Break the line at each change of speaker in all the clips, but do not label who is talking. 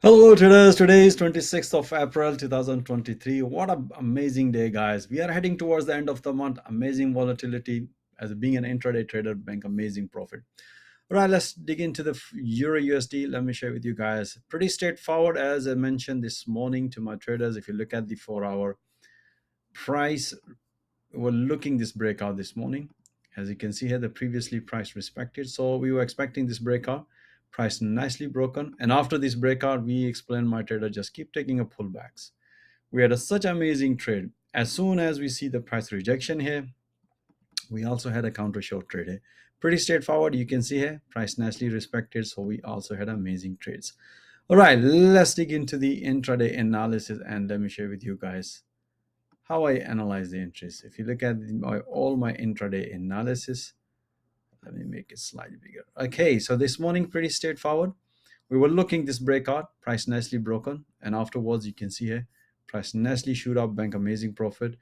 Hello traders, today is 26th of April 2023. What an amazing day, guys. We are heading towards the end of the month. Amazing volatility. As being an intraday trader, bank amazing profit. All right, let's dig into the Euro USD. Let me share with you guys. Pretty straightforward, as I mentioned this morning to my traders. If you look at the 4 hour price, we're looking this breakout this morning. As you can see here, the previously price respected. So we were expecting this breakout. Price nicely broken. And after this breakout, we explained my trader just keep taking a pullbacks. We had such amazing trade. As soon as we see the price rejection here, we also had a counter short trade here. Pretty straightforward. You can see here, price nicely respected. So we also had amazing trades. All right, let's dig into the intraday analysis and let me share with you guys how I analyze the entries. If you look at all my intraday analysis, let me make it slightly bigger. Okay, so this morning pretty straightforward. We were looking this breakout, price nicely broken, and afterwards you can see here, price nicely shoot up, bank amazing profit.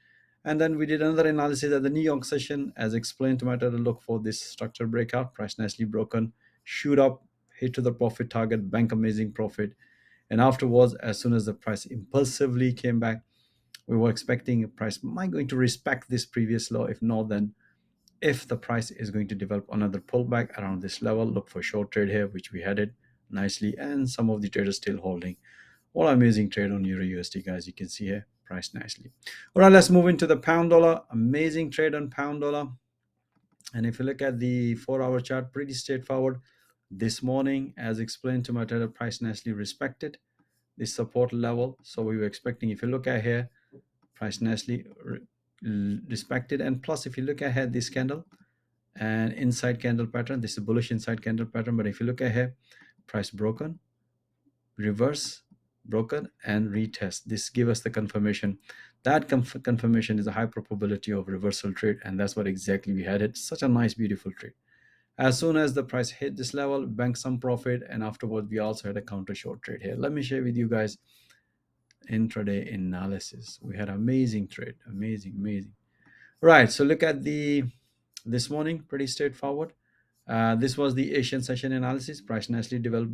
And then we did another analysis at the New York session, as explained to my trader, look for this structure breakout, price nicely broken, shoot up, hit to the profit target, bank amazing profit. And afterwards, as soon as the price impulsively came back, we were expecting a price might going to respect this previous low. If not, then if the price is going to develop another pullback around this level, look for short trade here, which we had it nicely, and some of the traders still holding. All amazing trade on Euro USD, guys. You can see here, price nicely. All right, let's move into the pound dollar. Amazing trade on pound dollar. And if you look at the 4 hour chart, pretty straightforward. This morning, as explained to my trader, price nicely respected this support level. So we were expecting, if you look at here, price nicely respected. And plus, if you look ahead, this candle and inside candle pattern, this is bullish inside candle pattern. But if you look ahead, price broken, reverse, broken, and retest. This give us the confirmation. That confirmation is a high probability of reversal trade, and that's what exactly we had. It such a nice, beautiful trade. As soon as the price hit this level, bank some profit, and afterwards we also had a counter short trade here. Let me share with you guys intraday analysis. We had amazing trade, amazing. Right, so look at the this morning, pretty straightforward. This was the Asian session analysis, price nicely developed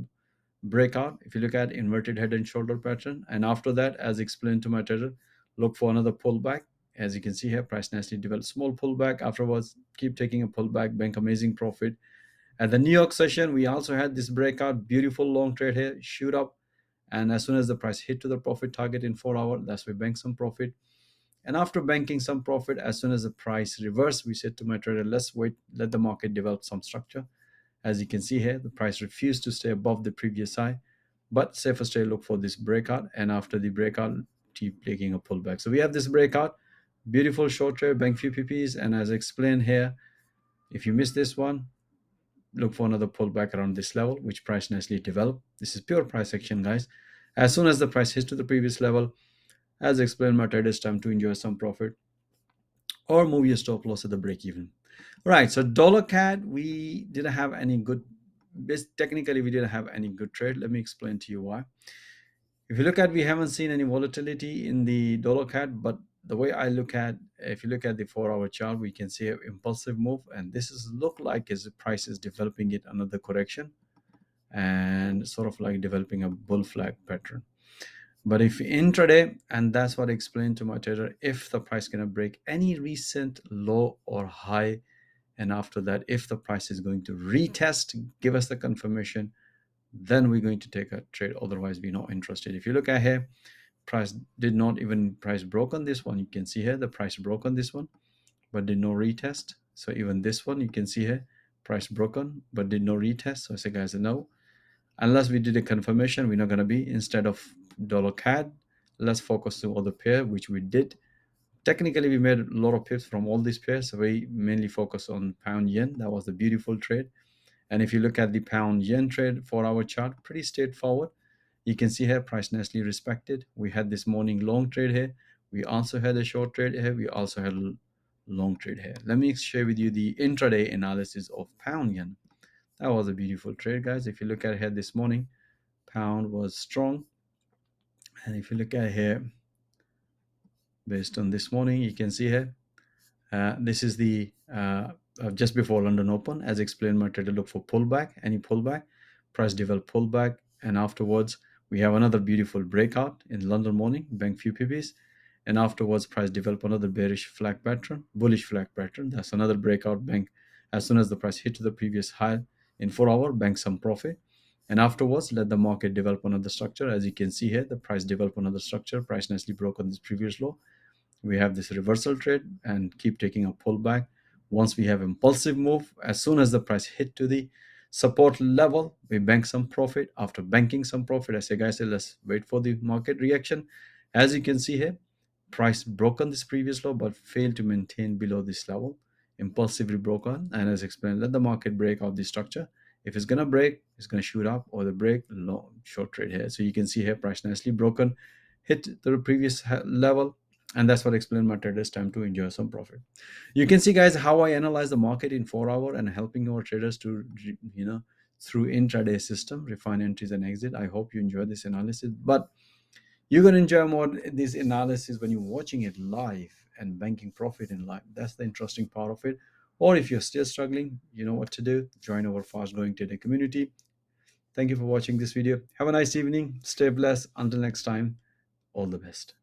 breakout. If you look at inverted head and shoulder pattern, and after that, as explained to my trader, look for another pullback. As you can see here, price nicely developed small pullback. Afterwards, keep taking a pullback, bank amazing profit. At the New York session, we also had this breakout, beautiful long trade here, shoot up. And as soon as the price hit to the profit target in 4 hours, that's where bank some profit. And after banking some profit, as soon as the price reversed, we said to my trader, let's wait, let the market develop some structure. As you can see here, the price refused to stay above the previous high, but safest trade look for this breakout. And after the breakout, keep taking a pullback. So we have this breakout, beautiful short trade, bank few PPs. And as explained here, if you miss this one, look for another pullback around this level, which price nicely developed. This is pure price action, guys. As soon as the price hits to the previous level, as explained, my trade is time to enjoy some profit or move your stop loss at the break even. Right, so dollar CAD, we didn't have any good, technically we didn't have any good trade. Let me explain to you why. If you look at, we haven't seen any volatility in the dollar CAD, but the way I look at, if you look at the 4 hour chart, we can see an impulsive move, and this is look like as the price is developing it another correction and sort of like developing a bull flag pattern. But if intraday, and that's what I explained to my trader, if the price gonna break any recent low or high, and after that, if the price is going to retest, give us the confirmation, then we're going to take a trade. Otherwise, we're not interested. If you look at here, price did not even price broke on this one. You can see here the price broke on this one, but did no retest. So even this one, you can see here, price broken, but did no retest. So I say, guys, no, unless we did a confirmation, we're not going to be. Instead of dollar CAD, let's focus on other pair, which we did. Technically, we made a lot of pips from all these pairs. So we mainly focus on pound yen. That was the beautiful trade. And if you look at the pound yen trade 4 hour chart, pretty straightforward. You can see here price nicely respected. We had this morning long trade here. We also had a short trade here. We also had a long trade here. Let me share with you the intraday analysis of pound yen. That was a beautiful trade, guys. If you look at here this morning, pound was strong. And if you look at here, based on this morning, you can see here, this is the just before London Open. As explained, my trader look for pullback, any pullback, price develop pullback, and afterwards We have another beautiful breakout in London morning, bank few pp's, and afterwards price develop another bearish flag pattern, bullish flag pattern. That's another breakout bank. As soon as the price hit to the previous high in 4 hour, bank some profit, and afterwards let the market develop another structure. As you can see here, the price develop another structure. Price nicely broke on this previous low. We have this reversal trade and keep taking a pullback. Once we have impulsive move, as soon as the price hit to the support level, we bank some profit. After banking some profit, I say, guys, let's wait for the market reaction. As you can see here, price broken this previous low but failed to maintain below this level, impulsively broken. And as explained, let the market break out the structure. If it's gonna break, it's gonna shoot up, or the break, long short trade here. So you can see here, price nicely broken, hit the previous level, and that's what explained my traders time to enjoy some profit. You can see, guys, how I analyze the market in 4 hour and helping our traders to, through intraday system refine entries and exit. I hope you enjoy this analysis, but you're going to enjoy more this analysis when you're watching it live and banking profit in live. That's the interesting part of it. Or if you're still struggling, you know what to do. Join our fast growing trader community. Thank you for watching this video. Have a nice evening. Stay blessed. Until next time, all the best.